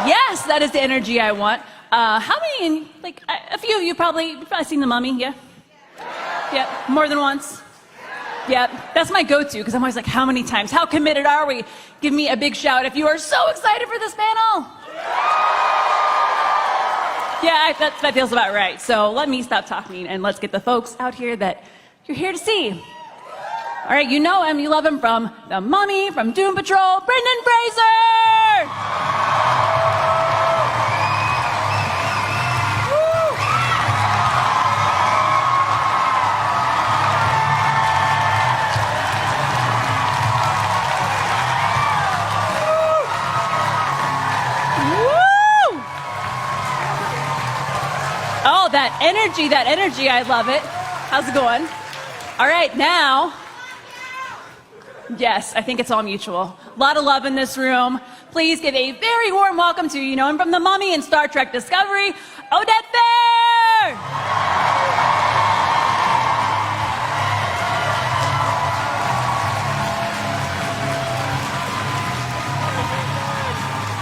Yes, that is the energy I want. How many, like, a few of you you've probably seen The Mummy, yeah? Yeah, more than once? Yeah, that's my go-to, because I'm always like, how many times? How committed are we? Give me a big shout if you are so excited for this panel. Yeah, that feels about right. So let me stop talking, and let's get the folks out here that you're here to see. All right, you know him, you love him from The Mummy, from Doom Patrol, Brendan Fraser! Oh, that energy, I love it. How's it going? All right, now, yes, I think it's all mutual. A lot of love in this room. Please give a very warm welcome to, you know him from The Mummy and Star Trek Discovery, Oded Fehr!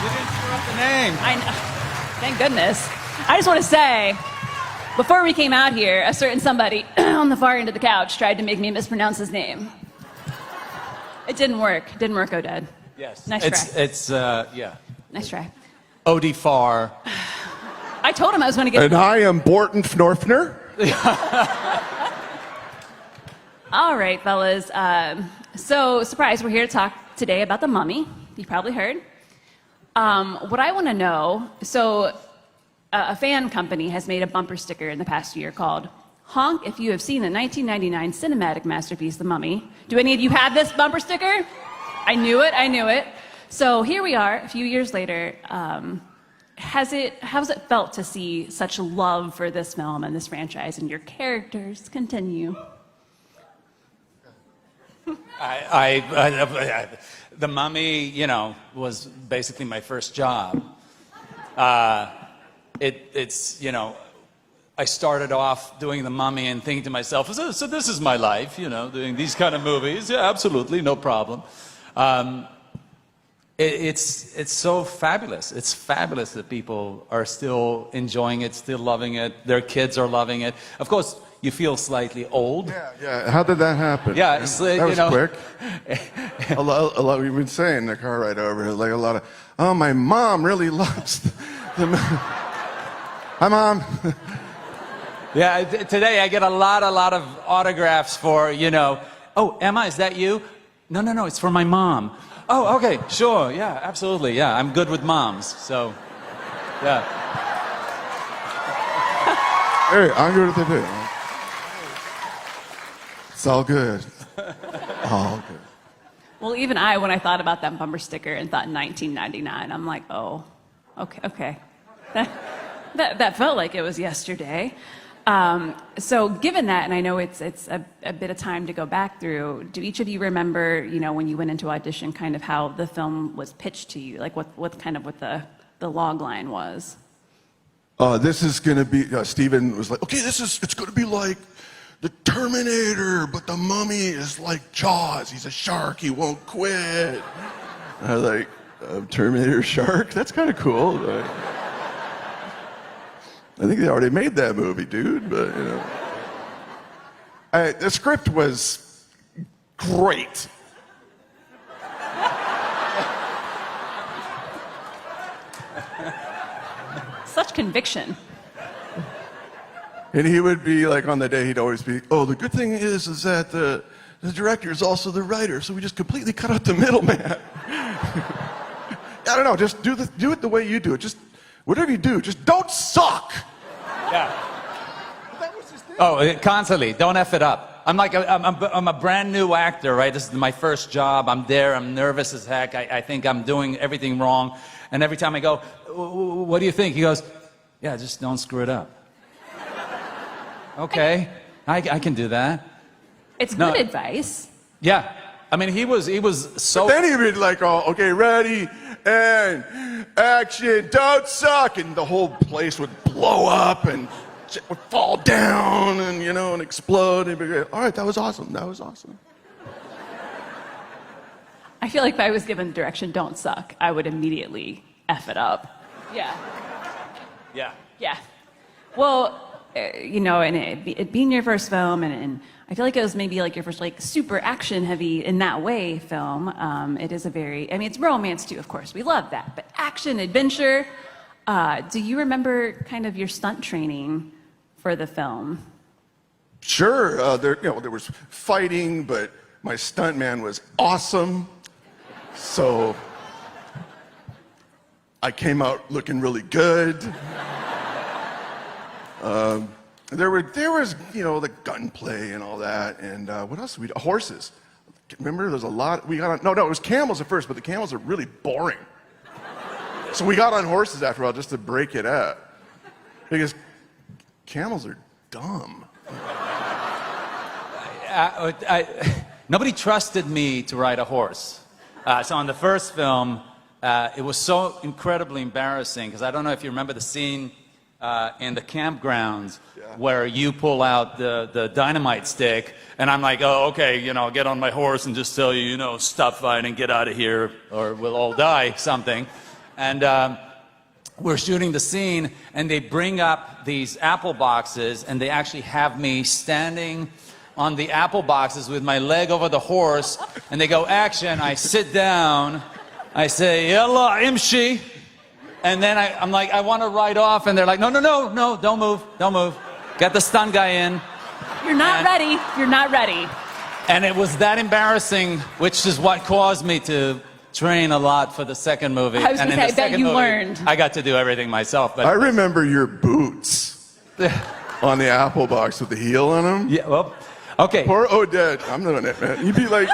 You didn't screw up the name. I know. Thank goodness. I just want to say, before we came out here, a certain somebody on the far end of the couch tried to make me mispronounce his name. It didn't work. It didn't work, Oded. Yes. Nice try. Yeah. Nice try. Odie Fehr. I told him I was going to get... And I am Borton Fnorfner. All right, fellas. So, surprise, we're here to talk today about The Mummy. You probably heard. What I want to know, a fan company has made a bumper sticker in the past year called Honk if you have seen the 1999 cinematic masterpiece, The Mummy. Do any of you have this bumper sticker? I knew it. So here we are, a few years later. How's it felt to see such love for this film and this franchise and your characters continue? The Mummy, you know, was basically my first job. It's, you know, I started off doing The Mummy and thinking to myself, so this is my life, you know, doing these kind of movies. Yeah, absolutely, no problem. It's so fabulous. It's fabulous that people are still enjoying it, still loving it. Their kids are loving it. Of course, you feel slightly old. Yeah. How did that happen? Yeah, it's, that was you know, quick. a lot. We've been saying in the car ride over here, like a lot of. Oh, my mom really loves the. Hi, Mom. Yeah, today I get a lot of autographs for, you know, oh, Emma, is that you? No, it's for my mom. Oh, okay, sure, yeah, absolutely, yeah, I'm good with moms, so, yeah. Hey, I'm good with it. It's all good. All good. Well, even when I thought about that bumper sticker and thought 1999, I'm like, oh, okay. That felt like it was yesterday. So given that, and I know it's a bit of time to go back through, do each of you remember, you know, when you went into audition, kind of how the film was pitched to you, like what the log line was? This is going to be, Steven was like, okay, it's going to be like the Terminator, but the Mummy is like Jaws. He's a shark. He won't quit. I was like, Terminator shark? That's kind of cool. I think they already made that movie, dude, but, you know. The script was great. Such conviction. And he would be like, on the day, he'd always be, oh, the good thing is that the director is also the writer, so we just completely cut out the middleman. I don't know, just do it the way you do it. Just whatever you do, just don't suck. Yeah. That was his thing. Oh, constantly, don't F it up. I'm a brand new actor, right? This is my first job. I'm there, I'm nervous as heck. I think I'm doing everything wrong. And every time I go, what do you think? He goes, yeah, just don't screw it up. Okay, I can do that. It's good advice. Yeah, I mean, he was so... But then he'd be like, oh, okay, ready, and action, don't suck. And the whole place would blow up and shit would fall down and, you know, and explode. And he'd be like, all right, that was awesome. I feel like if I was given the direction, don't suck, I would immediately F it up. Yeah. Yeah. Yeah. Well, you know, and it being your first film, and I feel like it was maybe like your first like super action heavy in that way film. It is a very, I mean, it's romance too, of course. We love that, but action, adventure. Do you remember kind of your stunt training for the film? Sure, there was fighting, but my stuntman was awesome. So I came out looking really good. There was, you know, the gunplay and all that, and what else? Horses. Remember, there's a lot. We got on. No, it was camels at first, but the camels are really boring. So we got on horses after a while just to break it up, because camels are dumb. Nobody trusted me to ride a horse. So on the first film, it was so incredibly embarrassing, because I don't know if you remember the scene in the campgrounds where you pull out the dynamite stick, and I'm like, oh, okay, you know, I'll get on my horse and just tell you, you know, stop fighting, get out of here, or we'll all die, something. And we're shooting the scene, and they bring up these apple boxes, and they actually have me standing on the apple boxes with my leg over the horse, and they go, action. I sit down, I say, yalla imshi, and then I'm like, I want to ride off, and they're like, no, don't move. Get the stunt guy in. You're not ready. You're not ready. And it was that embarrassing, which is what caused me to train a lot for the second movie. I was and going to say, I bet you learned. I got to do everything myself. But I remember your boots on the apple box with the heel on them. Yeah, well, okay. Poor Oded. I'm doing it, man. He'd be like,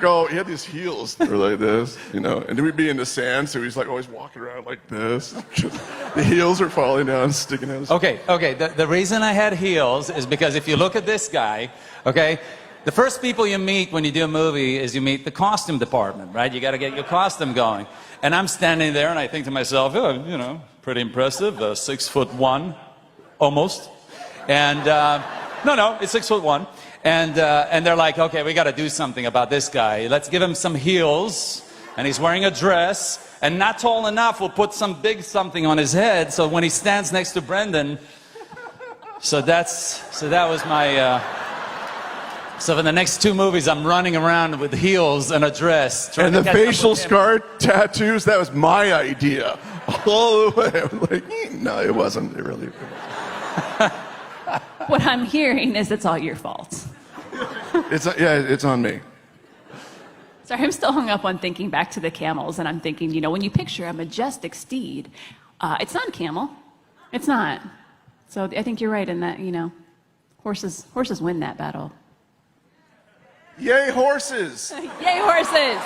oh, he had these heels that were like this, you know, and then we'd be in the sand, so he's like always walking around like this. The heels are falling down, sticking out. Okay. The reason I had heels is because if you look at this guy, okay, the first people you meet when you do a movie is you meet the costume department, right? You got to get your costume going. And I'm standing there and I think to myself, oh, you know, pretty impressive, 6'1", almost. And no, it's 6'1". And they're like, okay, we got to do something about this guy. Let's give him some heels, and he's wearing a dress, and not tall enough. We'll put some big something on his head, so when he stands next to Brendan. So that was my. So for the next 2 movies, I'm running around with heels and a dress. And the facial scar tattoos, that was my idea. All the way. I'm like, no, it wasn't. It really wasn't. What I'm hearing is it's all your fault. It's on me. Sorry, I'm still hung up on thinking back to the camels, and I'm thinking, you know, when you picture a majestic steed, it's not a camel. It's not. So I think you're right in that, you know, horses win that battle. Yay, horses! Yay, horses!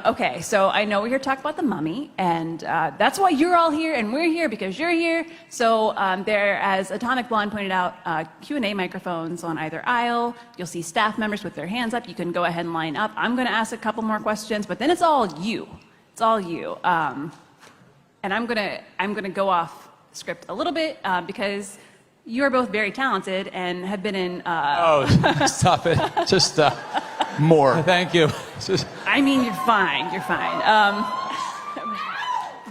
Okay, so I know we're here to talk about the mummy, and that's why you're all here, and we're here because you're here. So there, as Atomic Blonde pointed out, Q&A microphones on either aisle. You'll see staff members with their hands up. You can go ahead and line up. I'm going to ask a couple more questions, but then it's all you. It's all you. And I'm gonna go off script a little bit because you are both very talented and have been in. Oh, stop it! Just. More. Thank you. I mean, you're fine. You're fine.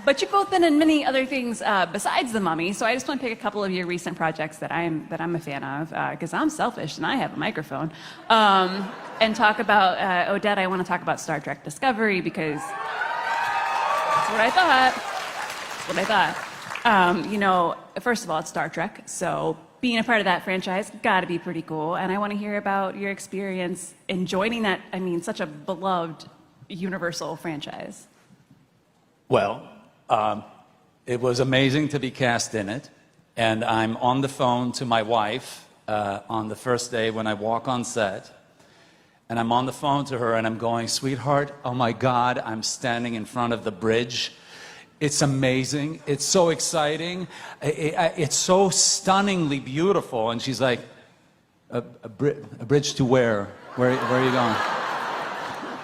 But you've both been in many other things besides The Mummy. So I just want to pick a couple of your recent projects that I'm a fan of, because I'm selfish and I have a microphone. And talk about Oded. I want to talk about Star Trek Discovery because that's what I thought. That's what I thought. You know, first of all, it's Star Trek, so being a part of that franchise got to be pretty cool. And I want to hear about your experience in joining that, I mean, such a beloved universal franchise. Well, it was amazing to be cast in it. And I'm on the phone to my wife on the first day when I walk on set. And I'm on the phone to her and I'm going, sweetheart, oh my God, I'm standing in front of the bridge. It's amazing. It's so exciting. It's so stunningly beautiful. And she's like, a bridge to where? Where are you going?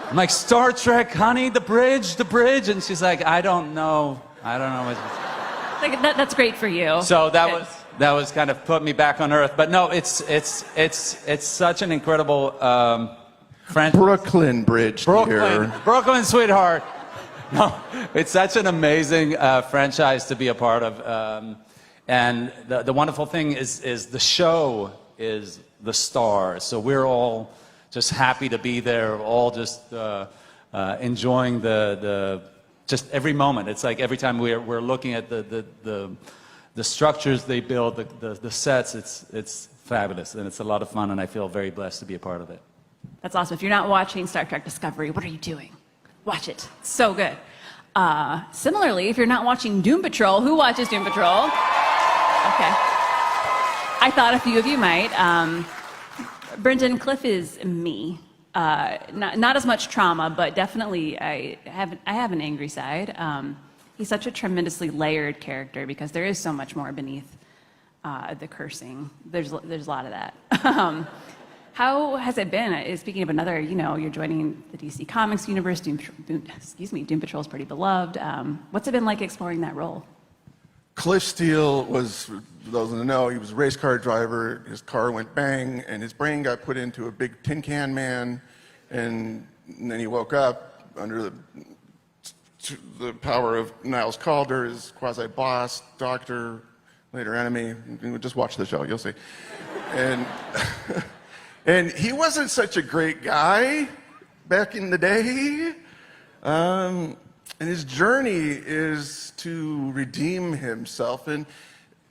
I'm like, Star Trek, honey, the bridge. And she's like, I don't know. Like, that's great for you. So that was kind of put me back on earth. But no, it's such an incredible franchise. Brooklyn Bridge. Brooklyn, sweetheart. No, it's such an amazing franchise to be a part of. And the wonderful thing is the show is the star. So we're all just happy to be there, all just enjoying just every moment. It's like every time we're looking at the structures they build, the sets, it's fabulous. And it's a lot of fun, and I feel very blessed to be a part of it. That's awesome. If you're not watching Star Trek Discovery, what are you doing? Watch it. It's so good. Similarly, if you're not watching Doom Patrol, who watches Doom Patrol? Okay. I thought a few of you might. Brendan, Cliff is me. Not as much trauma, but definitely I have an angry side. He's such a tremendously layered character because there is so much more beneath the cursing. There's a lot of that. How has it been? Speaking of another, you're joining the DC Comics universe. Doom Patrol is pretty beloved. What's it been like exploring that role? Cliff Steele was, for those who know, he was a race car driver. His car went bang, and his brain got put into a big tin can man, and then he woke up under the power of Niles Calder, his quasi-boss, doctor, later enemy. Just watch the show, you'll see. And he wasn't such a great guy back in the day. And his journey is to redeem himself. And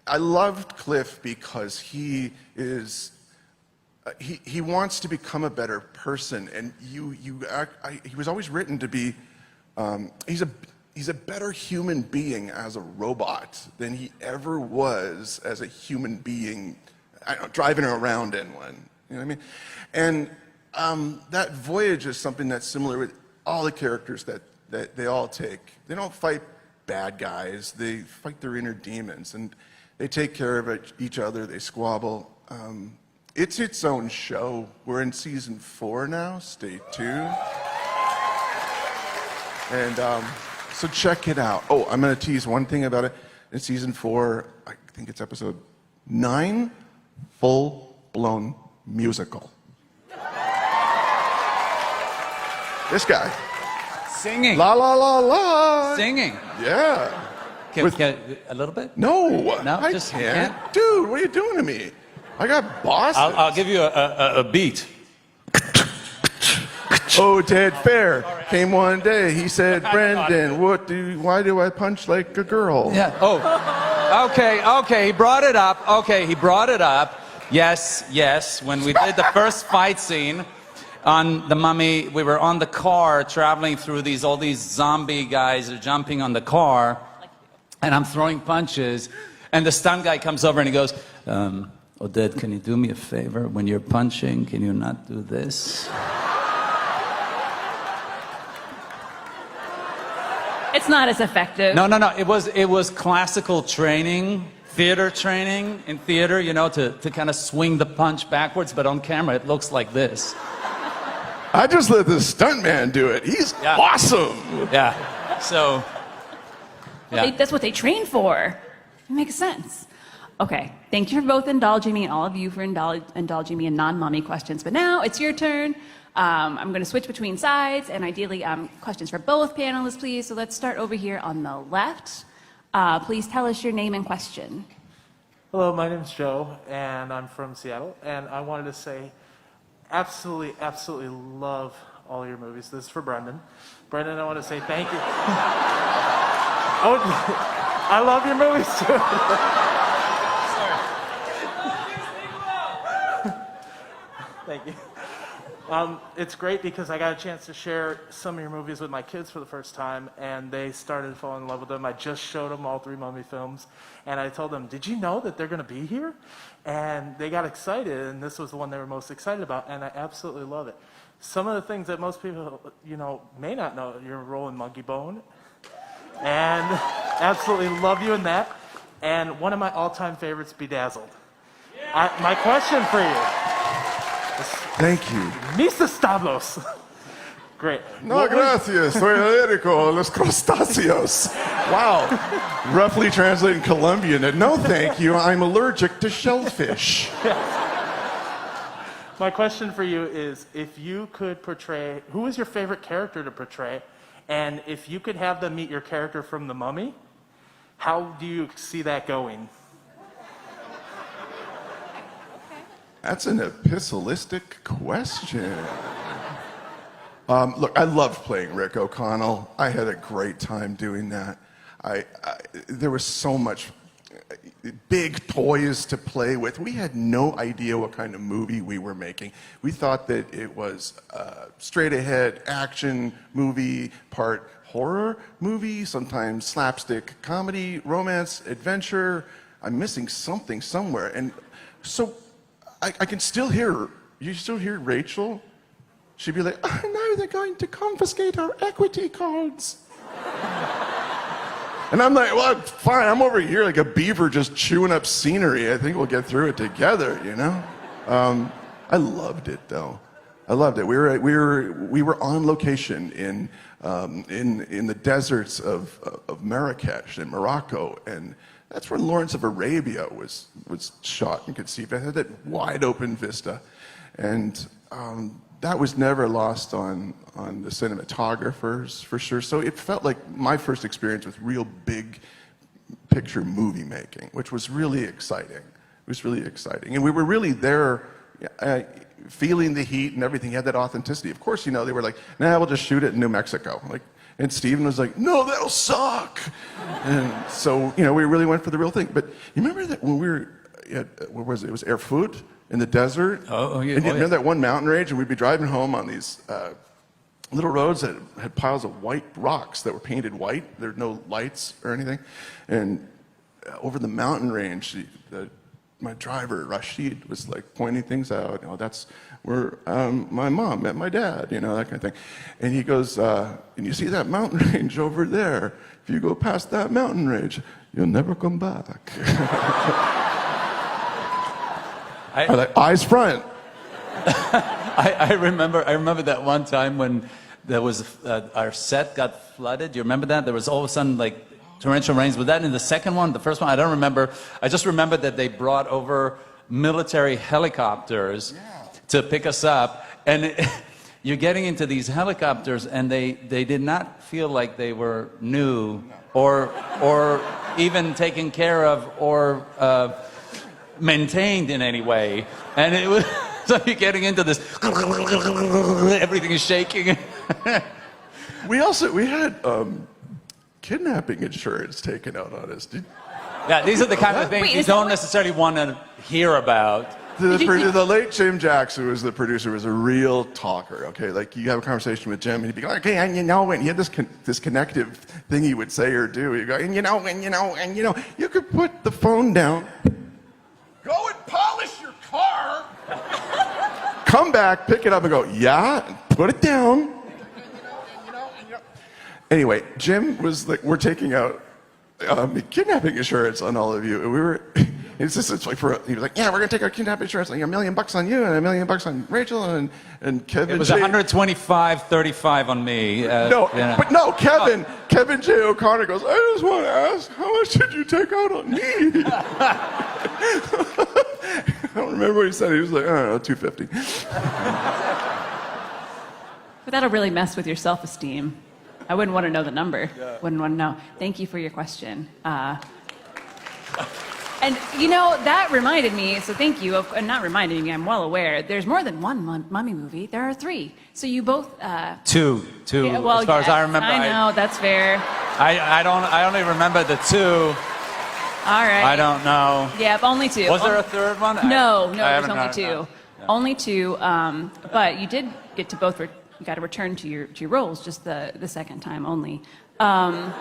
I loved Cliff because he wants to become a better person. And he was always written to be, he's a better human being as a robot than he ever was as a human being, driving around in one. You know what I mean? And that voyage is something that's similar with all the characters that they all take. They don't fight bad guys. They fight their inner demons, and they take care of each other. They squabble. It's its own show. We're in season 4 now. Stay tuned. And so check it out. Oh, I'm going to tease one thing about it. In season 4, I think it's episode 9, full-blown musical. This guy. Singing. La la la la. Singing. Yeah. Can a little bit? No. No, I just can't. can't? Dude, what are you doing to me? I got bosses. I'll give you a beat. Oded Fehr came one day. He said, "Brendan, why do I punch like a girl?" Yeah. Oh. Okay. He brought it up. Yes. When we did the first fight scene on The Mummy, we were on the car traveling through all these zombie guys are jumping on the car, and I'm throwing punches, and the stunt guy comes over and he goes, Oded, can you do me a favor? When you're punching, can you not do this? It's not as effective. No. It was classical training, theater training in theater, to kind of swing the punch backwards, but on camera it looks like this. I just let the stuntman do it. He's awesome. Yeah. So. Yeah. That's what they train for. It makes sense. Okay. Thank you for both indulging me, and all of you for indulging me in non-mummy questions. But now it's your turn. I'm going to switch between sides, and ideally questions for both panelists, please. So let's start over here on the left. Please tell us your name and question. Hello, my name's Joe, and I'm from Seattle, and I wanted to say absolutely love all your movies. This is for Brendan. Brendan, I want to say thank you. Oh, I love your movies too. Sorry. Thank you. It's great because I got a chance to share some of your movies with my kids for the first time, and they started falling in love with them. I just showed them all 3 Mummy films, and I told them, did you know that they're going to be here? And they got excited, and this was the one they were most excited about, and I absolutely love it. Some of the things that most people, may not know, your role in Monkey Bone, and absolutely love you in that. And one of my all-time favorites, Bedazzled. My question for you. Thank you. Mr. Stablos. Great. No, gracias. Soy alérgico a los crustáceos. Wow. Roughly translating Colombian. No, thank you. I'm allergic to shellfish. My question for you is, if you could portray, who is your favorite character to portray, And if you could have them meet your character from The Mummy, how do you see that going? That's an epistlistic question. Look, I loved playing Rick O'Connell. I had a great time doing that. There was so much big toys to play with. We had no idea what kind of movie we were making. We thought that it was a straight-ahead action movie, part horror movie, sometimes slapstick comedy, romance, adventure. I'm missing something somewhere. And so I can still hear her. You still hear Rachel? She'd be like, oh, now they're going to confiscate our equity cards. And I'm like, well, fine, I'm over here like a beaver just chewing up scenery. I think we'll get through it together, you know? I loved it, though. I loved it. We were on location in the deserts of Marrakesh in Morocco, and that's where Lawrence of Arabia was shot and conceived. I had that wide open vista, and that was never lost on the cinematographers, for sure. So it felt like my first experience with real big picture movie making, which was really exciting. It was really exciting. And we were really there feeling the heat and everything. You had that authenticity. Of course, you know, they were like, nah, we'll just shoot it in New Mexico. And Steven was like, no, that'll suck. And so, you know, we really went for the real thing. But you remember that when we were at, where was it? It was Erfurt in the desert. Oh, yeah. And you remember that one mountain range, and we'd be driving home on these little roads that had piles of white rocks that were painted white. There were no lights or anything. And over the mountain range, my driver, Rashid, was like pointing things out. You know, that's where my mom met my dad, you know, that kind of thing. And he goes, and you see that mountain range over there? If you go past that mountain range, you'll never come back. I like, eyes front. I remember that one time when there was our set got flooded. Do you remember that? There was all of a sudden like torrential rains. Was that in the second one? The first one? I don't remember. I just remember that they brought over military helicopters to pick us up. And you're getting into these helicopters, and they did not feel like they were new or even taken care of or maintained in any way. And it was so you're getting into this, everything is shaking. We had kidnapping insurance taken out on us. Yeah, these are the kind of things you don't necessarily want to hear about. The late Jim Jackson, who was the producer, was a real talker, okay? Like, you have a conversation with Jim, and he'd be like, okay, and you know, and he had this connective thing he would say or do. He'd go, and you know, you could put the phone down, go and polish your car, come back, pick it up, and go, yeah, and put it down. Anyway, Jim was like, we're taking out kidnapping insurance on all of you. And we were, he was like, yeah, we're going to take our kidnapping insurance, like $1 million on you and $1 million on Rachel and Kevin. It was J. 125-35 on me. But no, Kevin J. O'Connor goes, I just want to ask, how much did you take out on me? I don't remember what he said. He was like, I don't know, 250. But that'll really mess with your self-esteem. I wouldn't want to know the number. Yeah. Wouldn't want to know. Thank you for your question. And, you know, that reminded me, so thank you, not reminded me, I'm well aware, there's more than one Mummy movie. There are 3. So you both... Two. Yeah, well, as far as I remember. I know, that's fair. I only remember the 2. All right. I don't know. Yeah, only 2. Was there a third one? No, there's only 2. No. Only 2, but you did get to both... You got to return to your roles just the second time only, but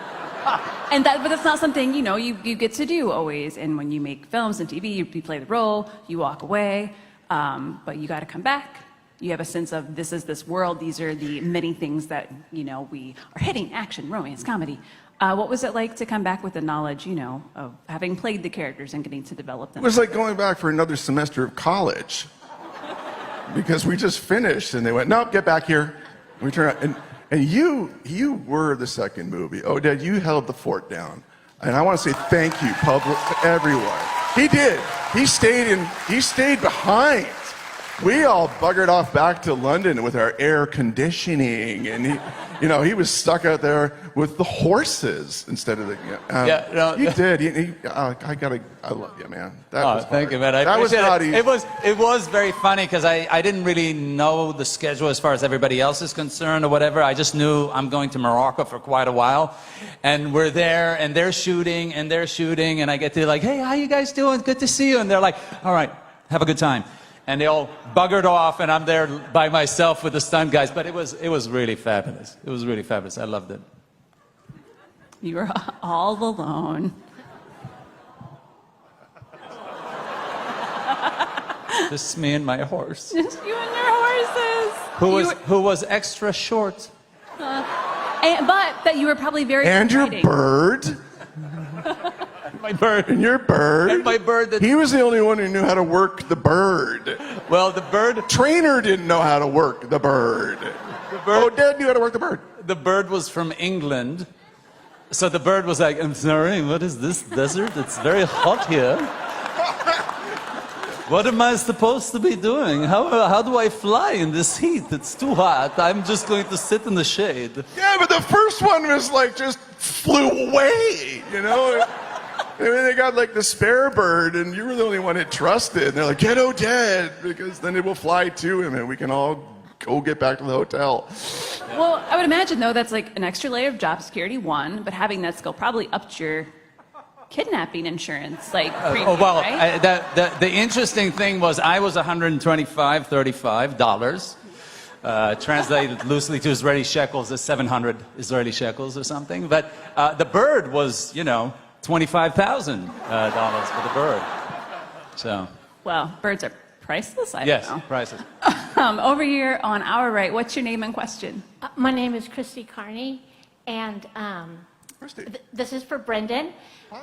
that's not something you get to do always. And when you make films and TV, you play the role, you walk away, but you got to come back. You have a sense of this is this world. These are the many things that we are hitting: action, romance, comedy. What was it like to come back with the knowledge of having played the characters and getting to develop them? It was like going back for another semester of college. Because we just finished, and they went, nope, get back here. And we turned out, and you were the second movie. Oded, you held the fort down. And I want to say thank you, everyone. He did. He stayed behind. we all buggered off back to London with our air conditioning, and he was stuck out there with the horses instead of the. You did. I love you, man. That was hard. Thank you, man. That was not easy. It was very funny because I didn't really know the schedule as far as everybody else is concerned or whatever. I just knew I'm going to Morocco for quite a while, and we're there, and they're shooting, and I get to like, hey, how you guys doing? Good to see you. And they're like, all right, have a good time. And they all buggered off, and I'm there by myself with the stunt guys. But it was really fabulous. It was really fabulous. I loved it. You were all alone. Just me and my horse. Just you and your horses. Who was extra short. But that you were probably very And your exciting. bird. My bird. And your bird. And my bird. He was the only one who knew how to work the bird. Well, the bird. Trainer didn't know how to work the bird. Oded knew how to work the bird. The bird was from England. So the bird was like, I'm sorry, what is this desert? It's very hot here. What am I supposed to be doing? How do I fly in this heat? It's too hot. I'm just going to sit in the shade. Yeah, but the first one was like just flew away, And then they got like the spare bird, and you were the only one it trusted. And they're like, get Oded, because then it will fly to him, and we can all go get back to the hotel. Well, I would imagine, though, that's like an extra layer of job security, one, but having that skill probably upped your kidnapping insurance, like, premium, right? The interesting thing was I was $135 translated loosely to Israeli shekels is 700 Israeli shekels or something. But the bird was, $25,000 for the bird. So. Well, birds are priceless, I don't know. Yes, priceless. Over here on our right, what's your name and question? My name is Christy Carney, and this is for Brendan.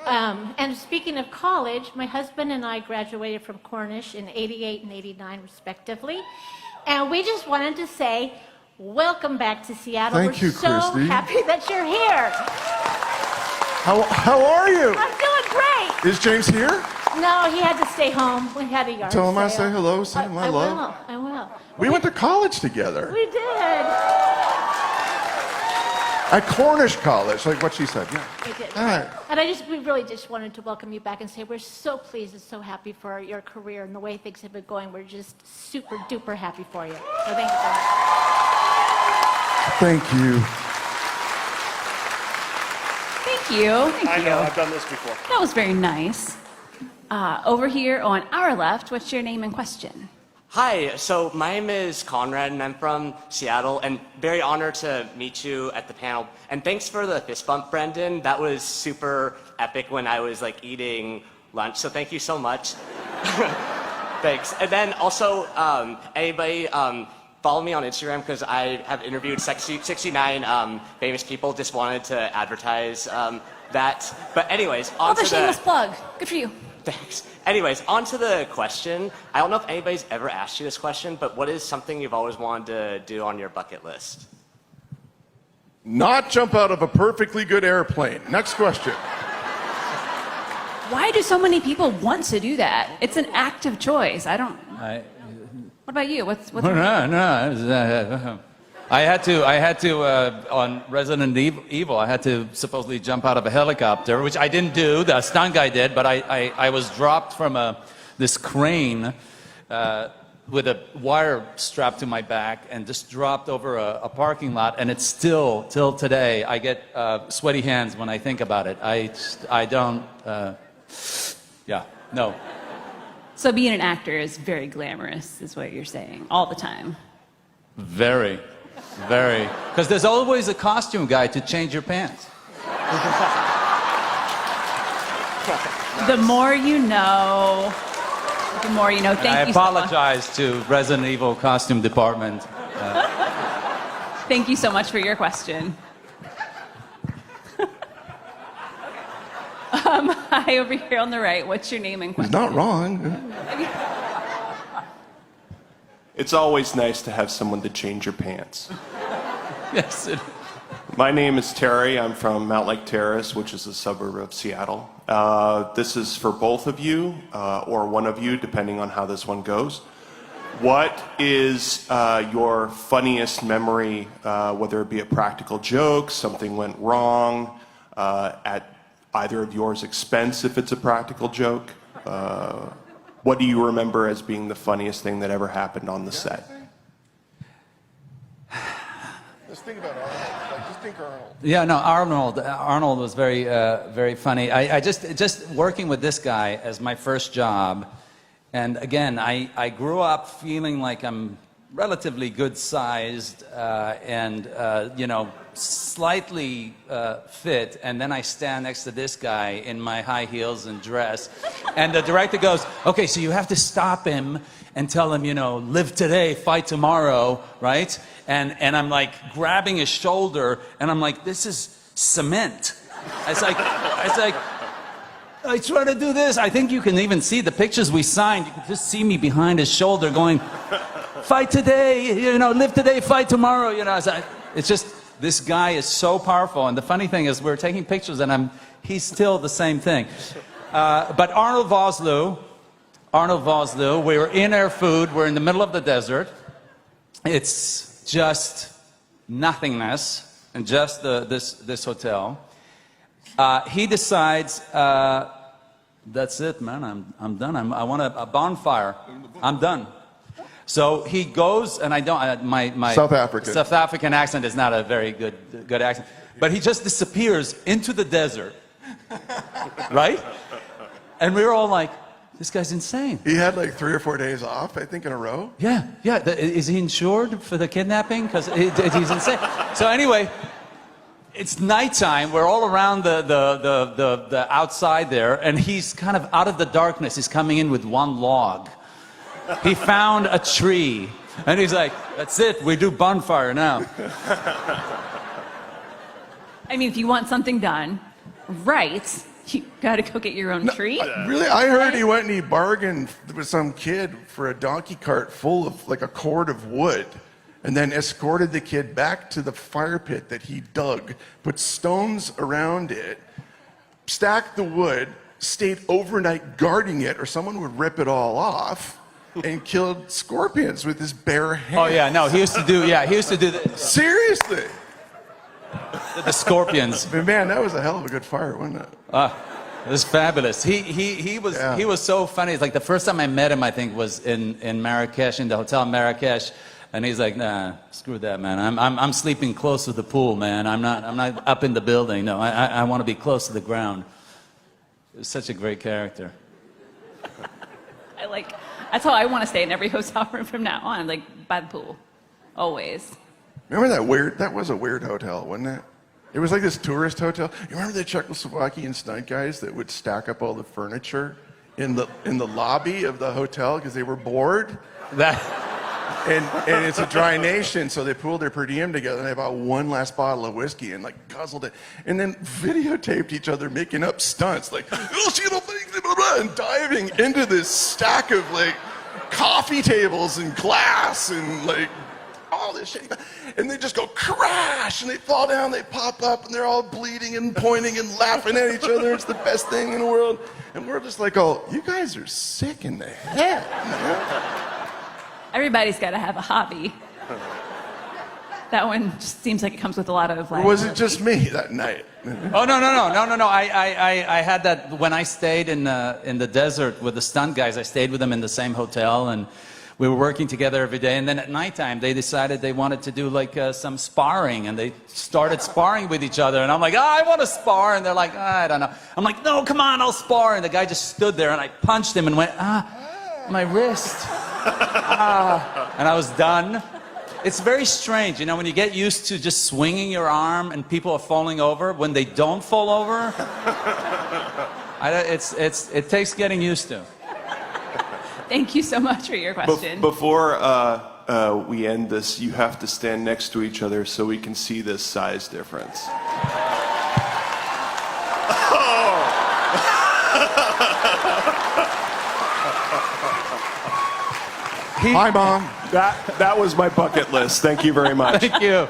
And speaking of college, my husband and I graduated from Cornish in '88 and '89, respectively. And we just wanted to say, welcome back to Seattle. Thank you, We're so Christy. happy that you're here. How are you? I'm doing great. Is James here? No, he had to stay home. We had a yard Tell him I sale. say hello, say him I love. I will. We went to college together. We did. At Cornish College, like what she said. Yeah. We did. All right. And we really just wanted to welcome you back and say we're so pleased and so happy for your career and the way things have been going. We're just super duper happy for you. So thank you so much. Thank you. Thank you. I know, I've done this before. That was very nice. Over here on our left, what's your name and question? Hi, so my name is Conrad and I'm from Seattle and very honored to meet you at the panel. And thanks for the fist bump, Brendan. That was super epic when I was like eating lunch, so thank you so much. Thanks. And then also, anybody follow me on Instagram because I have interviewed 69 famous people, just wanted to advertise that. But anyways, on The to shameless plug. Good for you. Thanks. Anyways, on to the question. I don't know if anybody's ever asked you this question, but what is something you've always wanted to do on your bucket list? Not jump out of a perfectly good airplane. Next question. Why do so many people want to do that? It's an active choice. What about you? What's No. I had to on Resident Evil, I had to supposedly jump out of a helicopter, which I didn't do. The stunt guy did, but I was dropped from this crane with a wire strapped to my back and just dropped over a parking lot. And it's still, till today, I get sweaty hands when I think about it. I don't, no. So being an actor is very glamorous, is what you're saying, all the time. Very. Because there's always a costume guy to change your pants. The more you know, the more you know. Thank I you so much. apologize to Resident Evil costume department. Thank you so much for your question. Hi, over here on the right. What's your name and He's question? not wrong. It's always nice to have someone to change your pants. Yes. My name is Terry. I'm from Mount Lake Terrace, which is a suburb of Seattle. This is for both of you, or one of you, depending on how this one goes. What is your funniest memory, whether it be a practical joke, something went wrong, at either of yours expense if it's a practical joke? What do you remember as being the funniest thing that ever happened on the set? Let's think about Arnold. Like, just think Arnold. Yeah, no, Arnold was very, very funny. I just working with this guy as my first job, and again, I grew up feeling like I'm relatively good-sized and you know, slightly fit, and then I stand next to this guy in my high heels and dress, and the director goes, "Okay, so you have to stop him and tell him, you know, live today, fight tomorrow," right? And I'm like grabbing his shoulder, and I'm like, "This is cement." It's like I try to do this. I think you can even see the pictures we signed. You can just see me behind his shoulder going, "Fight today, you know, live today, fight tomorrow," you know. It's just, this guy is so powerful. And the funny thing is, we're taking pictures, and he's still the same thing. But Arnold Vosloo, we were in Air Food. We're in the middle of the desert. It's just nothingness, and just this hotel. He decides, that's it, man. I'm done. I want a bonfire. I'm done. So he goes, and I don't. My South African. South African accent is not a very good accent, but he just disappears into the desert, right? And we were all like, "This guy's insane." He had like 3 or 4 days off, I think, in a row. Yeah. Is he insured for the kidnapping? Because he's insane. So anyway, it's nighttime. We're all around the outside there, and he's kind of out of the darkness. He's coming in with one log. He found a tree, and he's like, "That's it. We do bonfire now." I mean, if you want something done right, you got to go get your own tree. Really? I heard he went and he bargained with some kid for a donkey cart full of like a cord of wood, and then escorted the kid back to the fire pit that he dug, put stones around it, stacked the wood, stayed overnight guarding it, or someone would rip it all off, and killed scorpions with his bare hands. Oh yeah, no, he used to do the Seriously? scorpions. But man, that was a hell of a good fire, wasn't it? It was fabulous. He was so funny. It's like the first time I met him, I think, was in Marrakesh, in the hotel in Marrakesh, and he's like, "Nah, screw that, man. I'm sleeping close to the pool, man. I'm not up in the building. No, I want to be close to the ground." It was such a great character. That's how I want to stay in every hotel room from now on, like by the pool, always. Remember that was a weird hotel, wasn't it? It was like this tourist hotel. You remember the Czechoslovakian stunt guys that would stack up all the furniture in the lobby of the hotel because they were bored? And it's a dry nation, so they pooled their per diem together, and they bought one last bottle of whiskey and like guzzled it, and then videotaped each other making up stunts, like and diving into this stack of like coffee tables and glass and like all this shit, and they just go crash, and they fall down, they pop up, and they're all bleeding and pointing and laughing at each other. It's the best thing in the world, and we're just like, "Oh, you guys are sick in the head, man." Everybody's got to have a hobby. That one just seems like it comes with a lot of Or was it just me that night? Oh no! I had that when I stayed in the desert with the stunt guys. I stayed with them in the same hotel, and we were working together every day. And then at nighttime, they decided they wanted to do like some sparring, and they started sparring with each other. And I'm like, "I want to spar," and they're like, "I don't know." I'm like, "No, come on, I'll spar." And the guy just stood there, and I punched him and went, my wrist. And I was done. It's very strange, you know, when you get used to just swinging your arm and people are falling over. When they don't fall over, it takes getting used to. Thank you so much for your question. Before we end this, you have to stand next to each other so we can see this size difference. Hi, Mom. That was my bucket list. Thank you very much. Thank you.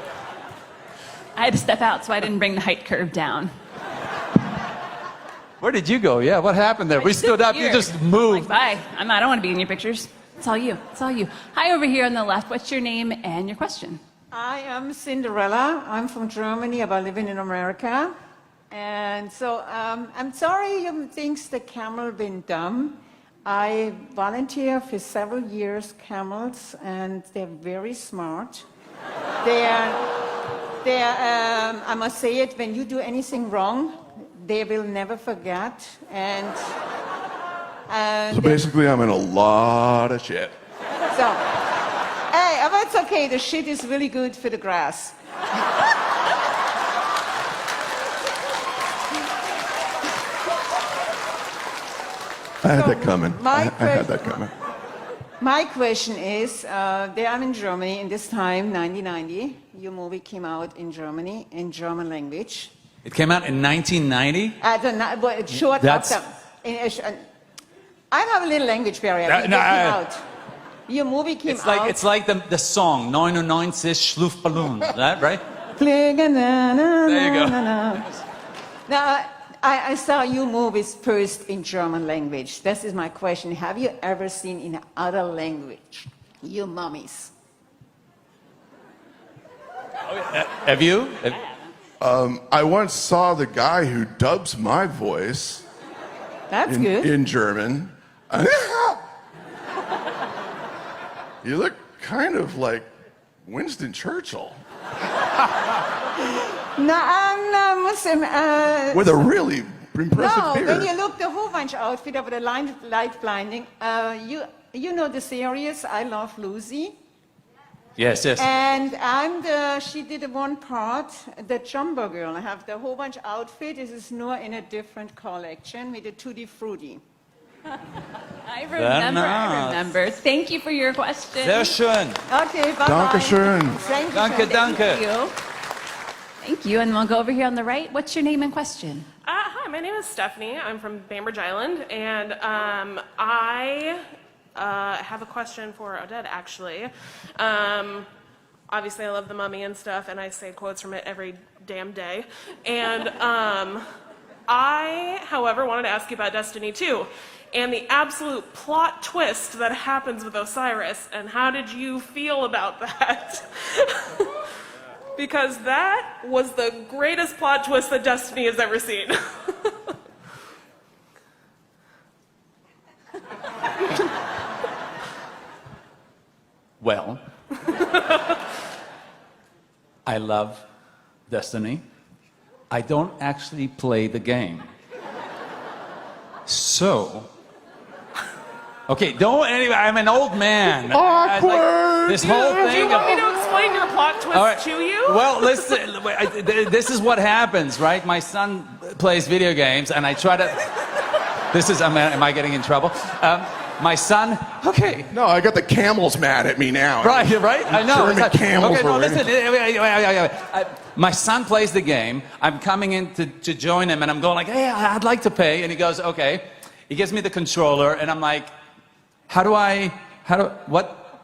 I had to step out, so I didn't bring the height curve down. Where did you go? Yeah, what happened there? We stood up, you just moved. Like, bye. I don't want to be in your pictures. It's all you. It's all you. Hi, over here on the left. What's your name and your question? I am Cinderella. I'm from Germany, but living in America. And so I'm sorry you think the camel been dumb. I volunteer for several years camels, and they're very smart. I must say it, when you do anything wrong, they will never forget. So basically, I'm in a lot of shit. So, hey, but it's okay. The shit is really good for the grass. I had that coming. I had that coming. My question is, there I'm in Germany, in this time, 1990. Your movie came out in Germany, in German language. It came out in 1990? I don't know, but it's short after. I have a little language barrier. It came out. Your movie came out. It's like the song, 99 Luftballon, that, right? There you go. Now, I saw your movies first in German language. This is my question. Have you ever seen in other language your mummies? Have you? I once saw the guy who dubs my voice That's good. in German. You look kind of like Winston Churchill. No, I'm not Muslim. With a really impressive no, beard. when you look the whole bunch outfit of the light blinding, you know the series I Love Lucy? Yes. And she did one part, the Jumbo Girl. I have the whole bunch outfit. This is now in a different collection with the Tutti Frutti. I remember. Thank you for your question. Sehr schön. Okay, bye-bye. Dankeschön. Thank you. Danke, danke. Thank you. And we'll go over here on the right. What's your name and question? Hi, my name is Stephanie. I'm from Bainbridge Island, and I have a question for Oded, actually. Obviously, I love The Mummy and stuff, and I say quotes from it every damn day. And I, however, wanted to ask you about Destiny 2 and the absolute plot twist that happens with Osiris, and how did you feel about that? Because that was the greatest plot twist that Destiny has ever seen. Well, I love Destiny. I don't actually play the game. So, okay, I'm an old man. Awkward! This whole thing. Do you want me to explain your plot twist to you? Well, listen, this is what happens, right? My son plays video games, and I try to... am I getting in trouble? My son, okay. No, I got the camels mad at me now. Right, I know. German camels okay, no, were listen. My son plays the game. I'm coming in to join him, and I'm going like, hey, I'd like to pay. And he goes, okay. He gives me the controller, and I'm like, what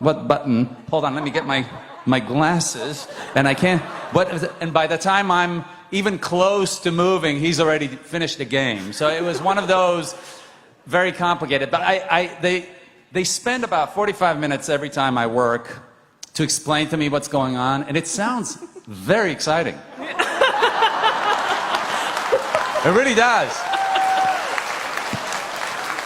button? Hold on, let me get my glasses. And I can't, and by the time I'm even close to moving, he's already finished the game. So it was one of those very complicated. But they spend about 45 minutes every time I work to explain to me what's going on, and it sounds very exciting. It really does.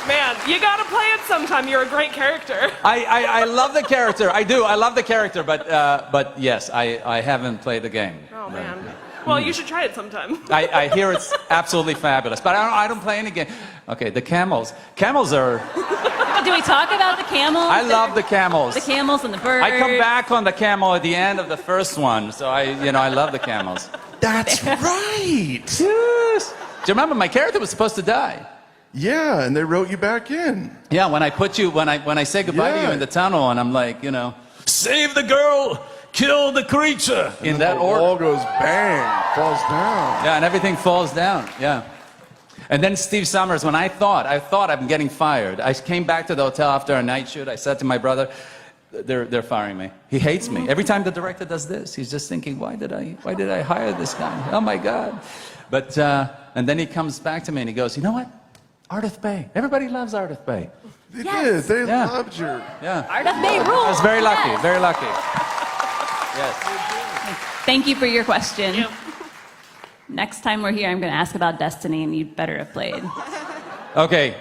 Man, you gotta play it sometime. You're a great character. I love the character. I do. I love the character, but yes, I haven't played the game. Oh, man. Well, you should try it sometime. I hear it's absolutely fabulous, but I don't play any game. Okay, the camels. Camels are... Do we talk about the camels? I love the camels. The camels and the birds. I come back on the camel at the end of the first one, so I love the camels. That's right. Yes. Do you remember my character was supposed to die? Yeah, and they wrote you back in. Yeah, when I say goodbye to you in the tunnel, and I'm like, save the girl, kill the creature. In that order. The wall goes bang, falls down. Yeah, and everything falls down. Yeah. And then Steve Summers, when I thought I'm getting fired, I came back to the hotel after a night shoot. I said to my brother, they're firing me. He hates me. Every time the director does this, he's just thinking, why did I hire this guy? Oh my God. But and then he comes back to me and he goes, you know what? Ardith Bey. Everybody loves Ardith Bey. They Yes. did. They Yeah. loved your. Yeah. Art of May rules. I was very lucky, Yes. very lucky. Yes. Thank you for your question. Yep. Next time we're here, I'm going to ask about Destiny, and you'd better have played. Okay,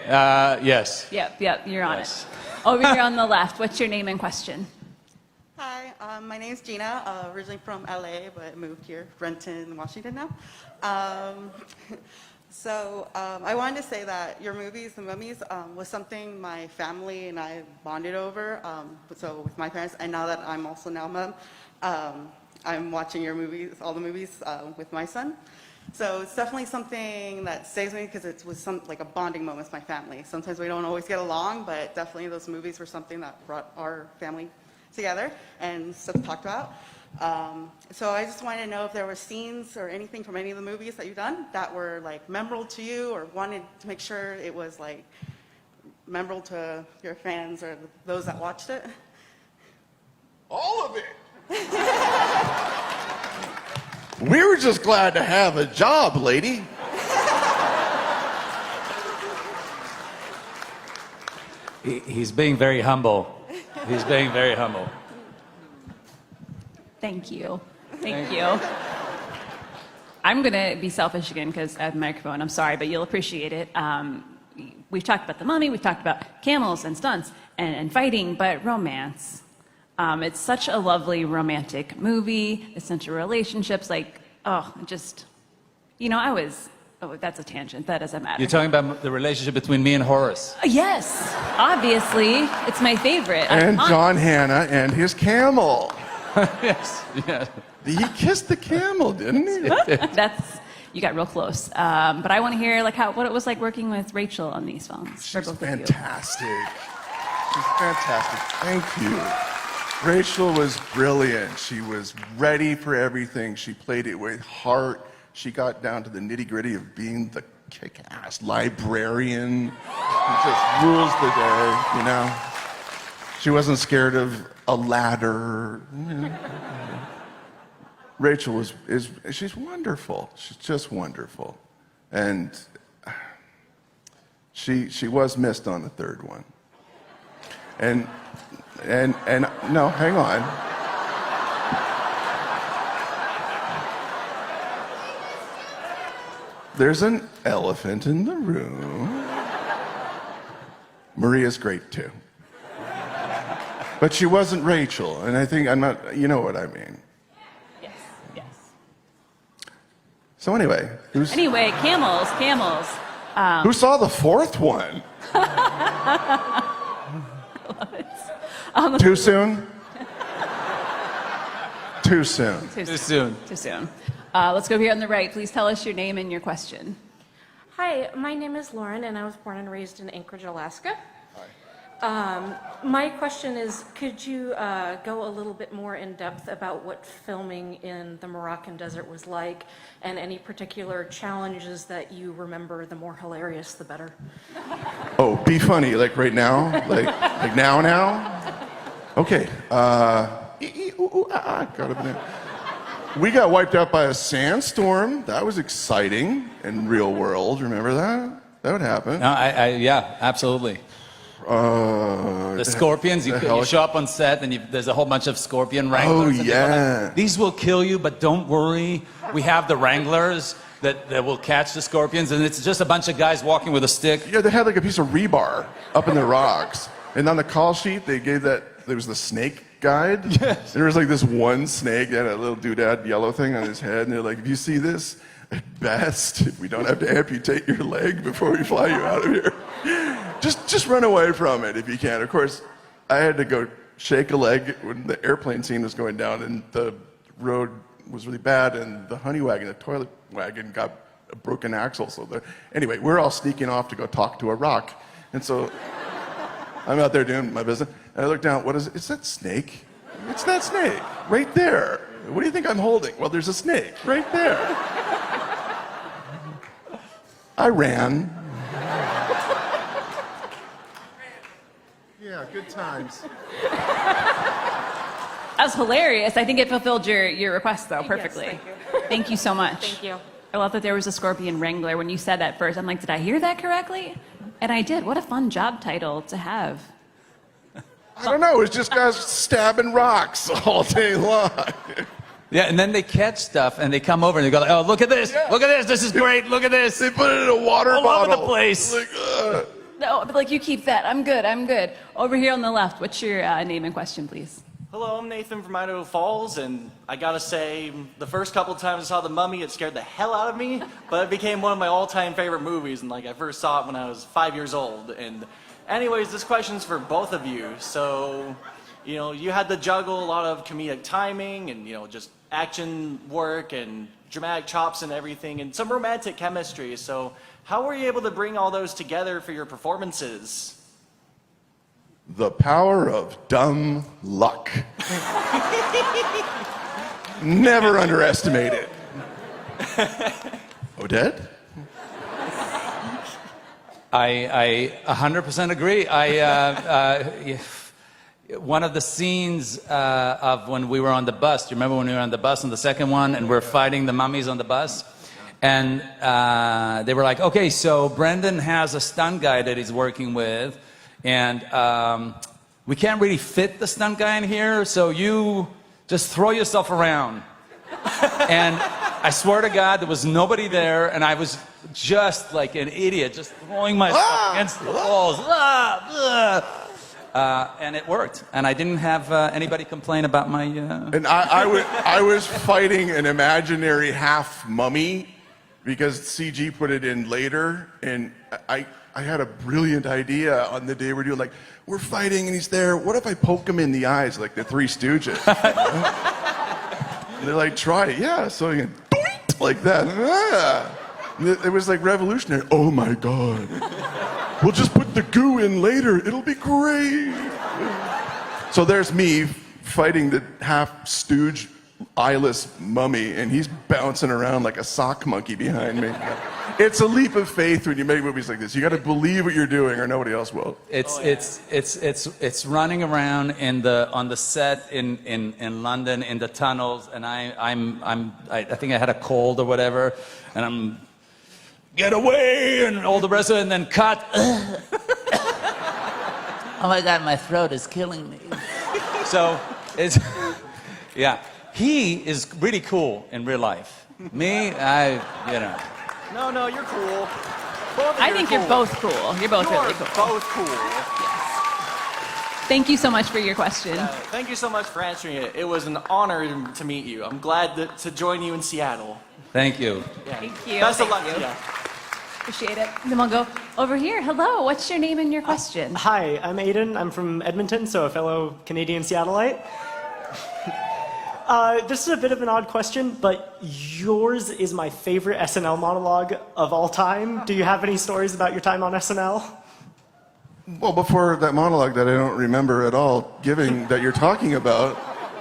yes. Yep, you're on Yes. it. Over here on the left, what's your name and question? Hi, my name's Gina, originally from LA, but moved here, Renton, Washington now. I wanted to say that your movies, The Mummies, was something my family and I bonded over, so with my parents, and now that I'm also now a mom, I'm watching your movies, all the movies, with my son. So it's definitely something that stays with me because it was like a bonding moment with my family. Sometimes we don't always get along, but definitely those movies were something that brought our family together and stuff talked about. So I just wanted to know if there were scenes or anything from any of the movies that you've done that were like memorable to you, or wanted to make sure it was like memorable to your fans or those that watched it. All of it. We were just glad to have a job, lady. He's being very humble. He's being very humble. Thank you. Thank you. I'm going to be selfish again because I have the microphone. I'm sorry, but you'll appreciate it. We've talked about the mummy. We've talked about camels and stunts and fighting, but romance. It's such a lovely romantic movie. It's such relationships. Like, that's a tangent. That doesn't matter. You're talking about the relationship between me and Horace. Yes, obviously. It's my favorite. And John Hannah and his camel. Yes, yeah. He kissed the camel, didn't he? You got real close. But I want to hear what it was like working with Rachel on these films. for She's both of you. fantastic. She's fantastic. Thank you. Rachel was brilliant. She was ready for everything. She played it with heart. She got down to the nitty-gritty of being the kick-ass librarian who just rules the day, you know? She wasn't scared of a ladder. Rachel she's wonderful. She's just wonderful. And she was missed on the third one. And no, hang on. There's an elephant in the room. Maria's great too. But she wasn't Rachel, and you know what I mean. Yes. So anyway, camels. who saw the fourth one? Too soon? Too soon. Too soon. Too soon. Let's go here on the right. Please tell us your name and your question. Hi, my name is Lauren, and I was born and raised in Anchorage, Alaska. My question is, could you go a little bit more in depth about what filming in the Moroccan desert was like, and any particular challenges that you remember? The more hilarious, the better. Oh, be funny, like right now? Like now? Okay. Got a banana. We got wiped out by a sandstorm. That was exciting in real world. Remember that? That would happen. No, yeah, absolutely. The scorpions, you show up on set and there's a whole bunch of scorpion wranglers. Oh, yeah. Like, these will kill you, but don't worry. We have the wranglers that will catch the scorpions, and it's just a bunch of guys walking with a stick. Yeah, they had like a piece of rebar up in the rocks. And on the call sheet, they gave there was the snake guide. Yes. There was like this one snake that had a little doodad yellow thing on his head, and they're like, if you see this, at best, we don't have to amputate your leg before we fly you out of here. Just run away from it if you can. Of course, I had to go shake a leg when the airplane scene was going down, and the road was really bad, and the honey wagon, the toilet wagon, got a broken axle. Anyway, we're all sneaking off to go talk to a rock. And so I'm out there doing my business, and I look down, what is it? It's that snake. It's that snake, right there. What do you think I'm holding? Well, there's a snake, right there. I ran. Yeah, good times. That was hilarious. I think it fulfilled your request, though, perfectly. Yes, thank you. Thank you so much. Thank you. I love that there was a scorpion wrangler. When you said that first, I'm like, did I hear that correctly? And I did. What a fun job title to have. I don't know. It's just guys stabbing rocks all day long. Yeah, and then they catch stuff and they come over and they go, like, oh, look at this. Yeah. Look at this. This is great. Look at this. They put it in a water All bottle. over the place. Like, No, but like you keep that. I'm good. I'm good. Over here on the left, what's your name and question, please? Hello, I'm Nathan from Idaho Falls, and I gotta say, the first couple times I saw The Mummy, it scared the hell out of me, but it became one of my all-time favorite movies, and like I first saw it when I was 5 years old. And anyways, this question's for both of you. So, you know, you had to juggle a lot of comedic timing and, you know, just action work and dramatic chops and everything, and some romantic chemistry. So how were you able to bring all those together for your performances? the power of dumb luck. Never underestimate it. Oded? I 100% agree. One of the scenes of when we were on the bus, do you remember when we were on the bus on the second one and we're fighting the mummies on the bus? And they were like, okay, so Brendan has a stunt guy that he's working with, and we can't really fit the stunt guy in here, so you just throw yourself around. And I swear to God, there was nobody there, and I was just like an idiot, just throwing myself against the walls. And it worked, and I didn't have anybody complain about my... And I was fighting an imaginary half mummy because CG put it in later, and I had a brilliant idea on the day we're doing, like, we're fighting and he's there. What if I poke him in the eyes like the Three Stooges? And they're like, try it. Yeah, so you can doink, like that. It was like revolutionary. Oh my God. We'll just put the goo in later. It'll be great. So there's me fighting the half stooge, eyeless mummy, and he's bouncing around like a sock monkey behind me. It's a leap of faith when you make movies like this. You got to believe what you're doing, or nobody else will. It's running around on the set in London in the tunnels, and I think I had a cold or whatever, and I'm get away and all the rest of it, and then cut. Oh my God, my throat is killing me. So it's yeah. He is really cool in real life. Me, you know. No, you're cool. I think you're both cool. You're both really cool. Both cool. Thank you so much for your question. Thank you so much for answering it. It was an honor to meet you. I'm glad to join you in Seattle. Thank you. Yeah. Thank you. Best of luck. Thank you. Yeah. Appreciate it. Then we'll go over here. Hello, what's your name and your question? Hi, I'm Aiden. I'm from Edmonton, so a fellow Canadian Seattleite. This is a bit of an odd question, but yours is my favorite SNL monologue of all time. Do you have any stories about your time on SNL? Well, before that monologue that I don't remember at all giving that you're talking about,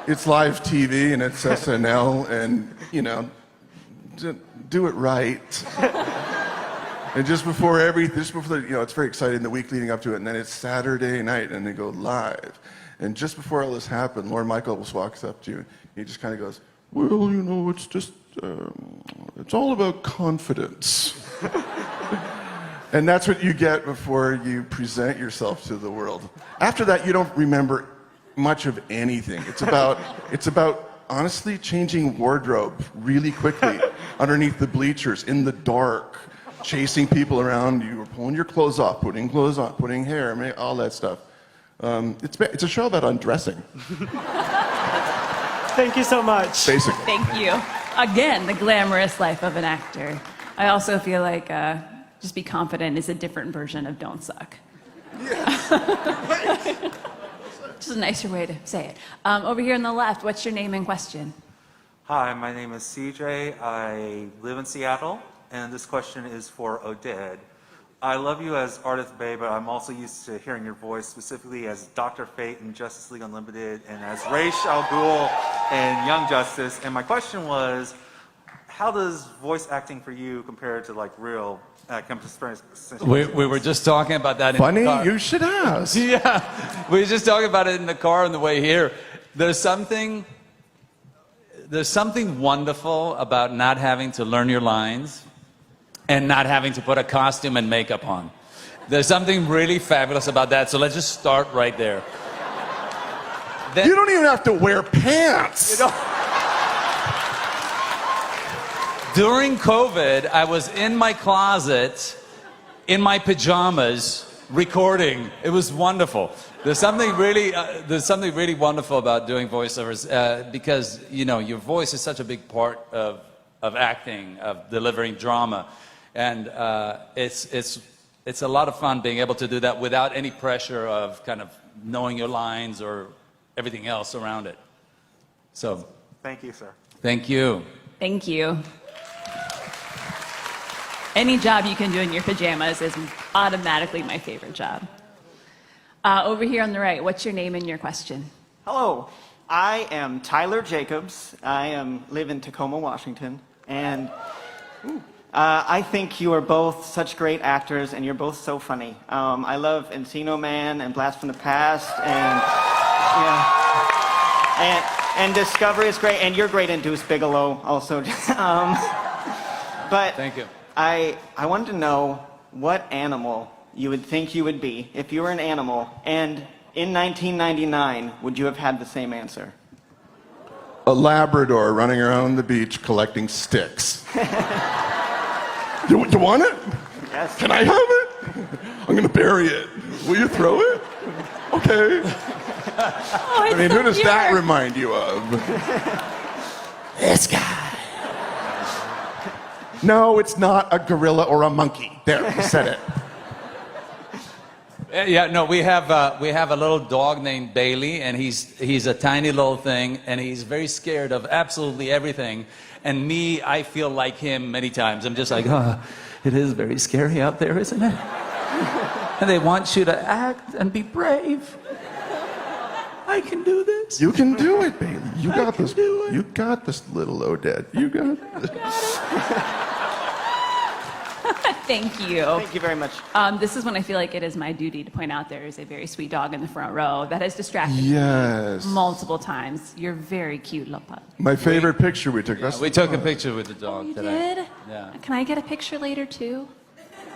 it's live TV and it's SNL, and, you know, do it right. And just before you know, it's very exciting, the week leading up to it, and then it's Saturday night and they go live. And just before all this happened, Lorne Michaels walks up to you. He just kind of goes, well, you know, it's just, it's all about confidence. And that's what you get before you present yourself to the world. After that, you don't remember much of anything. It's about honestly changing wardrobe really quickly underneath the bleachers, in the dark, chasing people around. You were pulling your clothes off, putting clothes on, putting hair, all that stuff. It's a show about undressing. Thank you so much. Basically. Thank you. Again, the glamorous life of an actor. I also feel like just be confident is a different version of don't suck. Yes. Just a nicer way to say it. Over here on the left, what's your name and question? Hi, my name is CJ. I live in Seattle, and this question is for Oded. I love you as Ardith Bay, but I'm also used to hearing your voice, specifically as Dr. Fate in Justice League Unlimited and as Ra's al Ghul in Young Justice. And my question was, how does voice acting for you compare to like real experience? We were just talking about that. Funny, in the car. you should ask. Yeah, we were just talking about it in the car on the way here. There's something wonderful about not having to learn your lines and not having to put a costume and makeup on. There's something really fabulous about that, so let's just start right there. Then, You don't even have to wear pants. during COVID, I was in my closet, in my pajamas, recording. It was wonderful. There's something really wonderful about doing voiceovers because your voice is such a big part of acting, of delivering drama, and it's a lot of fun being able to do that without any pressure of kind of knowing your lines or everything else around it. So, Thank you, sir. thank you. Thank you. Any job you can do in your pajamas is automatically my favorite job. Over here on the right, what's your name and your question? Hello, I am Tyler Jacobs. I live in Tacoma, Washington, and I think you are both such great actors, and you're both so funny. I love Encino Man and Blast from the Past, and Discovery is great, and you're great in Deuce Bigelow also. But Thank you. I wanted to know what animal you would think you would be if you were an animal, and in 1999, would you have had the same answer? A Labrador running around the beach collecting sticks. You want it? Yes. Can I have it? I'm going to bury it. Will you throw it? Okay. I mean, who does that remind you of? This guy. No, it's not a gorilla or a monkey. There, I said it. Yeah, no, we have a little dog named Bailey, and he's a tiny little thing, and he's very scared of absolutely everything. And me, I feel like him many times. I'm just like, it is very scary out there, isn't it? And they want you to act and be brave. I can do this. You can do it, Bailey. You got this. You got this, little Oded. You got this. Thank you. Thank you very much. This is when I feel like it is my duty to point out there is a very sweet dog in the front row that has distracted Yes. me multiple times. You're very cute, little pup. My favorite picture we took. We took a picture with the dog You today. did? Yeah. Can I get a picture later too?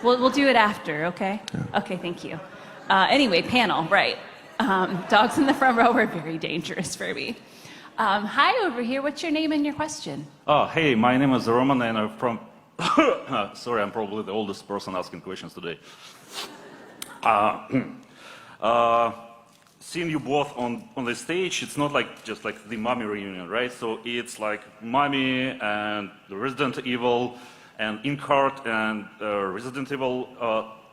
We'll do it after, okay? Yeah. Okay, thank you. Anyway, panel, right. Dogs in the front row are very dangerous for me. Hi over here, what's your name and your question? Oh, hey, my name is Roman and I'm from... Sorry, I'm probably the oldest person asking questions today. Seeing you both on the stage, it's not like just like the Mummy reunion, right? So it's like Mummy and the Resident Evil and Inkheart and Resident Evil.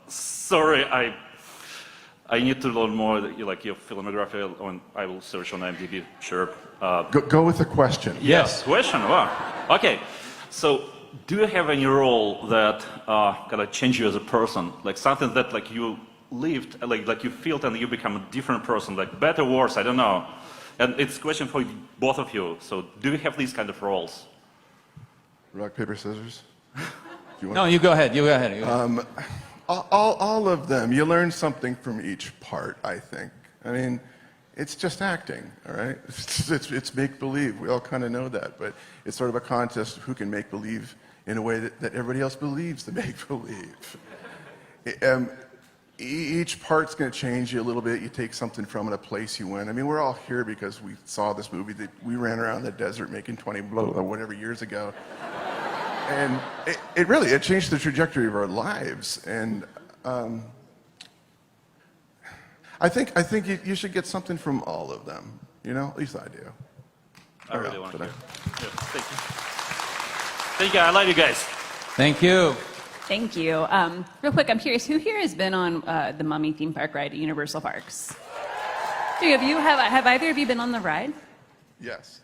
Sorry, I need to learn more, like your filmography. I will search on IMDb. Sure. Go with the question. Yes, question. Wow. Okay, so do you have any role that kind of change you as a person, like something that like you lived, like you felt, and you become a different person, like better, worse? I don't know. And it's a question for both of you. So do you have these kind of roles? Rock, paper, scissors. No, you go ahead. You go ahead. All of them. You learn something from each part, I think. I mean, it's just acting, all right? It's make-believe. We all kind of know that, but it's sort of a contest of who can make believe in a way that everybody else believes the make-believe. Each part's going to change you a little bit. You take something from it, a place you went. I mean, we're all here because we saw this movie that we ran around the desert making 20 whatever years ago. And it changed the trajectory of our lives. And I think you should get something from all of them. You know, at least I do. I really want to hear. Yeah, thank you. Thank you. I love you guys. Thank you. Thank you. Real quick, I'm curious, who here has been on the Mummy theme park ride at Universal Parks? Three of you. Have either of you been on the ride? Yes.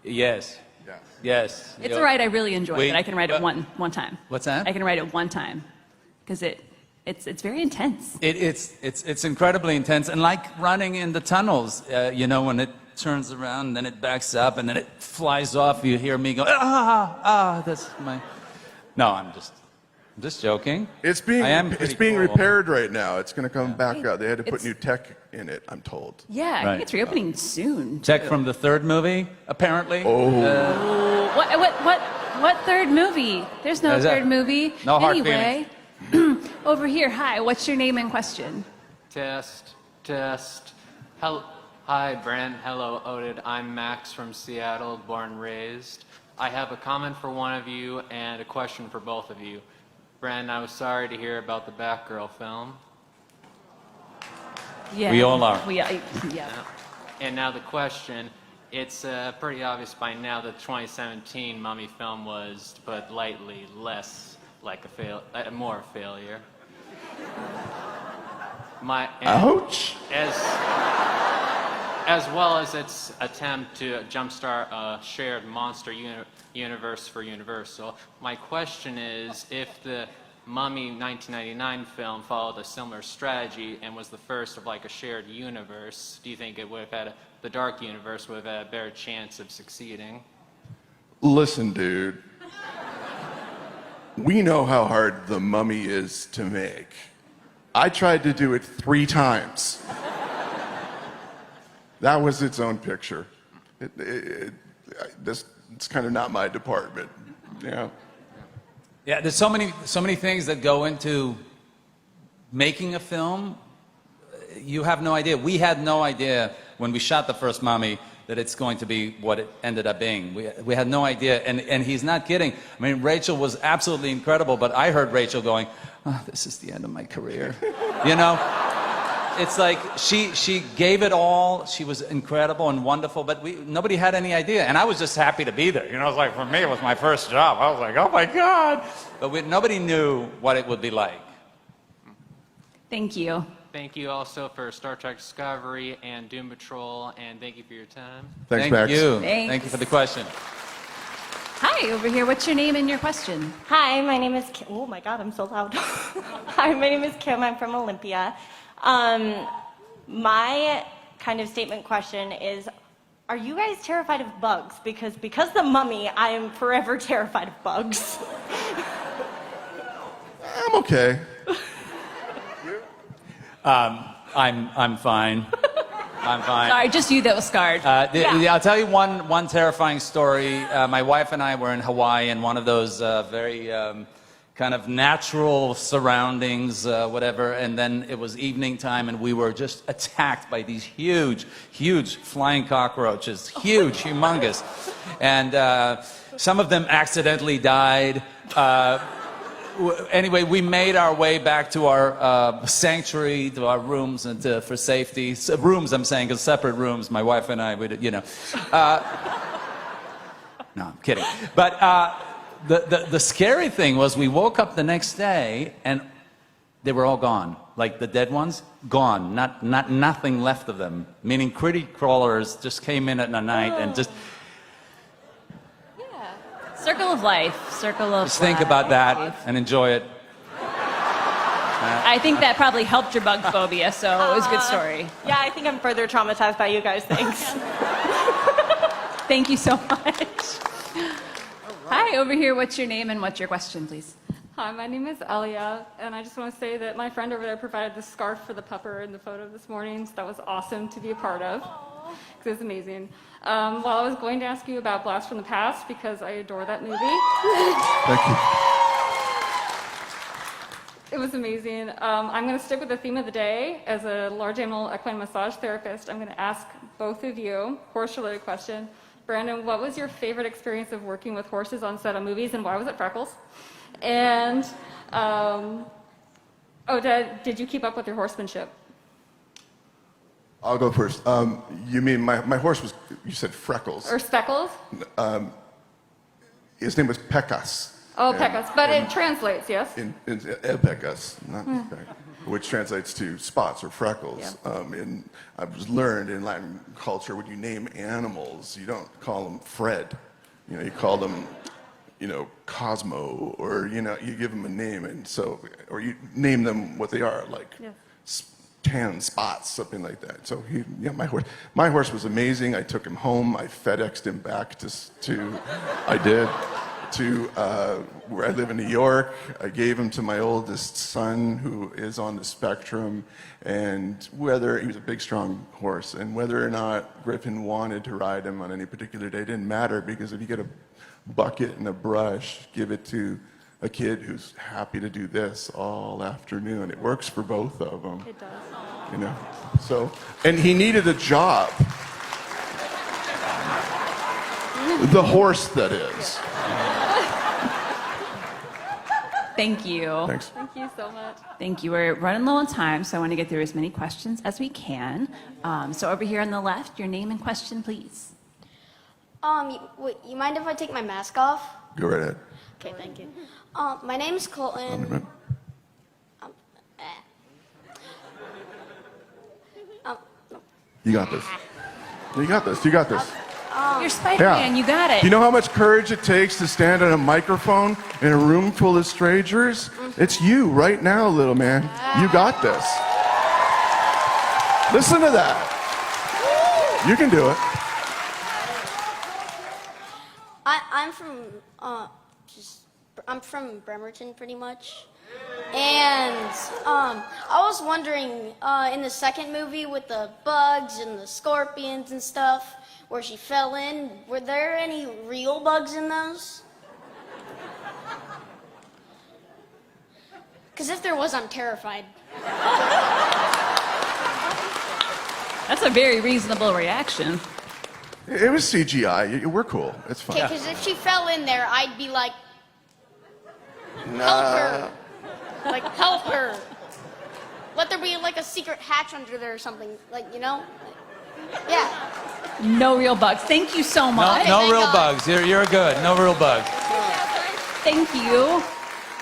Yes. Yes. Yes. It's a ride I really enjoy, Wait, but I can ride it one time. What's that? I can ride it one time because it's very intense. It's incredibly intense, and like running in the tunnels, you know, when it turns around, and then it backs up, and then it flies off. You hear me go, that's my... No, I'm just joking. It's being repaired right now. It's going to come back out. They had to put new tech in it, I'm told. Yeah, I think it's reopening soon. Tech from the third movie, apparently. What third movie? There's no third movie. No hard anyway. Over here, hi, what's your name and question? Test, test. Hi, Brent. Hello, Oded. I'm Max from Seattle, born and raised. I have a comment for one of you and a question for both of you. Brent, I was sorry to hear about the Batgirl film. Yeah. We all are. Yeah. And now the question, it's pretty obvious by now that the 2017 Mummy film was, to put it lightly, less like more a failure. Ouch! As well as its attempt to jumpstart a shared monster universe for Universal. My question is, if the Mummy 1999 film followed a similar strategy and was the first of like a shared universe, do you think it would have had the Dark Universe would have had a better chance of succeeding? Listen, dude. We know how hard The Mummy is to make. I tried to do it 3 times. That was its own picture. It's kind of not my department. Yeah. Yeah, there's so many things that go into making a film. You have no idea. We had no idea when we shot the first Mummy that it's going to be what it ended up being. We had no idea, and he's not kidding. I mean, Rachel was absolutely incredible, but I heard Rachel going, "Oh, this is the end of my career." You know? It's like she gave it all. She was incredible and wonderful, but nobody had any idea. And I was just happy to be there. You know, it's like, for me, it was my first job. I was like, oh my God. But nobody knew what it would be like. Thank you. Thank you also for Star Trek Discovery and Doom Patrol, and thank you for your time. Thanks, Max. Thank you for the question. Hi, over here, what's your name and your question? Hi, my name is Kim. Oh my God, I'm so loud. Hi, my name is Kim. I'm from Olympia. My kind of statement question is, are you guys terrified of bugs? Because the Mummy, I am forever terrified of bugs. I'm okay. I'm fine. I'm fine. Sorry, just you that was scarred. I'll tell you one terrifying story. My wife and I were in Hawaii in one of those very kind of natural surroundings, whatever, and then it was evening time and we were just attacked by these huge flying cockroaches, humongous. And some of them accidentally died. Anyway, we made our way back to our sanctuary, to our rooms, and for safety. Rooms, I'm saying, because separate rooms. My wife and I, no, I'm kidding. But the scary thing was we woke up the next day and they were all gone. Like the dead ones, gone. Nothing left of them. Meaning critter crawlers just came in at night and just... Circle of life. Just think about that and enjoy it. I think that probably helped your bug phobia, so it was a good story. Yeah, I think I'm further traumatized by you guys. Thanks. Thank you so much. Hi, over here, what's your name and what's your question, please? Hi, my name is Elia, and I just want to say that my friend over there provided the scarf for the pupper in the photo this morning, so that was awesome to be a part of, because it was amazing. Well, I was going to ask you about Blast from the Past, because I adore that movie. Thank you. It was amazing. I'm going to stick with the theme of the day. As a large animal equine massage therapist, I'm going to ask both of you, horse-related question. Brandon, what was your favorite experience of working with horses on set of movies, and why was it Freckles? And Oded, did you keep up with your horsemanship? I'll go first. You mean my horse was, you said Freckles. Or Speckles? His name was Pecas. Oh, Pecas. But it translates, yes? Pecas, not which translates to spots or freckles. Yeah. I've learned in Latin culture, when you name animals, you don't call them Fred. You know, you call them, Cosmo, or, you give them a name, and so, or you name them what they are, like tan spots, something like that. So my horse was amazing. I took him home. I FedExed him back to where I live in New York. I gave him to my oldest son, who is on the spectrum, and he was a big, strong horse, and whether or not Griffin wanted to ride him on any particular day didn't matter, because if you get a bucket and a brush, give it to a kid who's happy to do this all afternoon. It works for both of them. It does. You know, so, and he needed a job. The horse, that is. Thank you. Thanks. Thank you so much. Thank you. We're running low on time, so I want to get through as many questions as we can. So over here on the left, your name and question, please. You mind if I take my mask off? Go right ahead. Okay, thank you. My name's Colton. You got this. You got this. You got this. You're Spider-Man. You got it. You know how much courage it takes to stand on a microphone in a room full of strangers? It's you right now, little man. You got this. Listen to that. You can do it. I'm from Bremerton, pretty much. And I was wondering, in the second movie with the bugs and the scorpions and stuff, where she fell in, were there any real bugs in those? Because if there was, I'm terrified. That's a very reasonable reaction. It was CGI. We're cool. It's fine. Okay, because if she fell in there, I'd be like, help her. Like, help her. Let there be like a secret hatch under there or something. Like, you know? Yeah. No real bugs. Thank you so much. No real bugs. You're good. No real bugs. Thank you.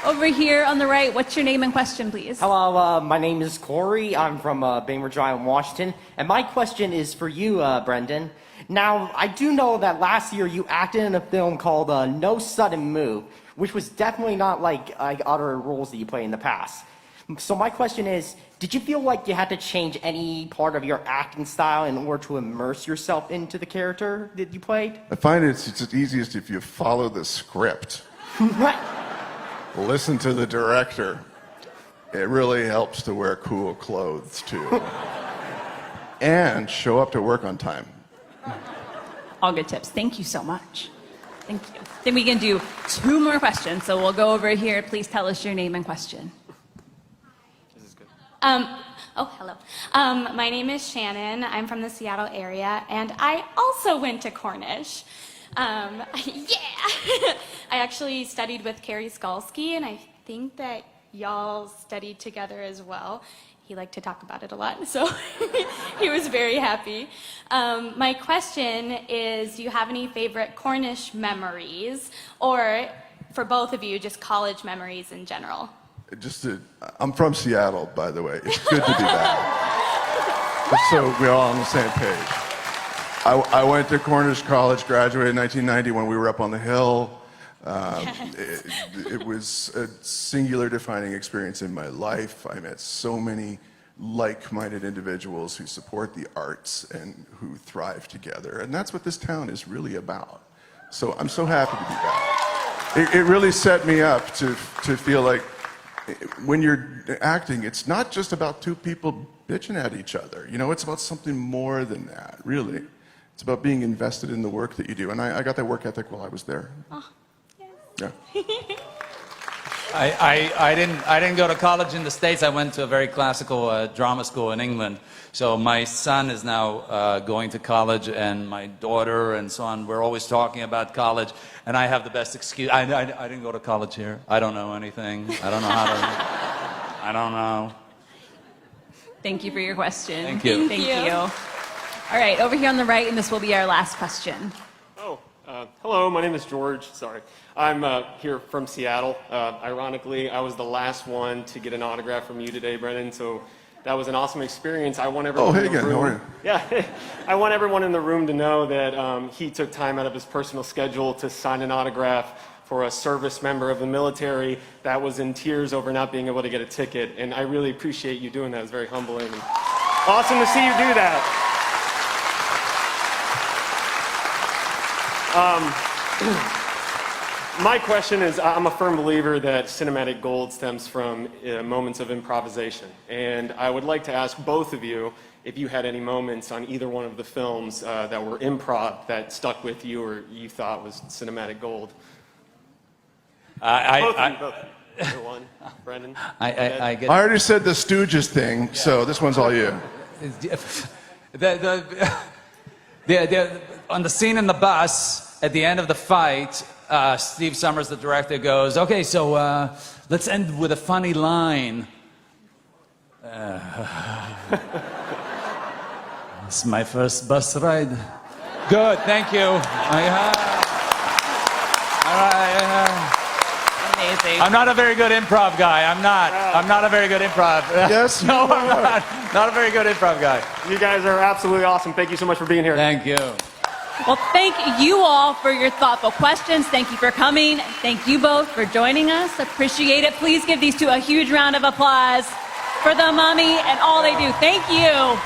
Over here on the right, what's your name and question, please? Hello, my name is Corey. I'm from Bainbridge Island, Washington. And my question is for you, Brendan. Now, I do know that last year you acted in a film called No Sudden Move, which was definitely not like other roles that you played in the past. So my question is, did you feel like you had to change any part of your acting style in order to immerse yourself into the character that you played? I find it's easiest if you follow the script. Listen to the director. It really helps to wear cool clothes, too. And show up to work on time. All good tips. Thank you so much. Thank you. Then we can do 2 more questions. So we'll go over here. Please tell us your name and question. Hello. My name is Shannon. I'm from the Seattle area, and I also went to Cornish. Yeah! I actually studied with Carrie Skalski, and I think that y'all studied together as well. He liked to talk about it a lot, so he was very happy. My question is, do you have any favorite Cornish memories, or for both of you, just college memories in general? I'm from Seattle, by the way. It's good to be back. Just so we're all on the same page. I went to Cornish College, graduated in 1990 when we were up on the hill. It was a singular defining experience in my life. I met so many like-minded individuals who support the arts and who thrive together. And that's what this town is really about. So I'm so happy to be back. It really set me up to feel like when you're acting, it's not just about 2 people bitching at each other. You know, it's about something more than that, really. It's about being invested in the work that you do. And I got that work ethic while I was there. Oh, yeah. I didn't go to college in the States. I went to a very classical drama school in England. So my son is now going to college, and my daughter and so on. We're always talking about college, and I have the best excuse. I didn't go to college here. I don't know anything. I don't know how to. I don't know. Thank you for your question. Thank you. Thank you. All right, over here on the right, and this will be our last question. Hello, my name is George. Sorry. I'm here from Seattle. Ironically, I was the last one to get an autograph from you today, Brendan, so that was an awesome experience. I want everyone in the room. How are you? Yeah, I want everyone in the room to know that he took time out of his personal schedule to sign an autograph for a service member of the military that was in tears over not being able to get a ticket, and I really appreciate you doing that. It's very humbling. And awesome to see you do that. My question is, I'm a firm believer that cinematic gold stems from moments of improvisation. And I would like to ask both of you if you had any moments on either one of the films that were improv that stuck with you or you thought was cinematic gold. Both of you, both. Either one. Brendan. I get. I already said the Stooges thing, so this one's all you. On the scene in the bus at the end of the fight, Steve Summers, the director, goes, "Okay, so let's end with a funny line." It's my first bus ride. Good, thank you. All right. Amazing. I'm not a very good improv guy. I'm not a very good improv. Yes, no, I'm not. Not a very good improv guy. You guys are absolutely awesome. Thank you so much for being here. Thank you. Well, thank you all for your thoughtful questions. Thank you for coming. Thank you both for joining us. Appreciate it. Please give these two a huge round of applause for the Mummy and all they do. Thank you.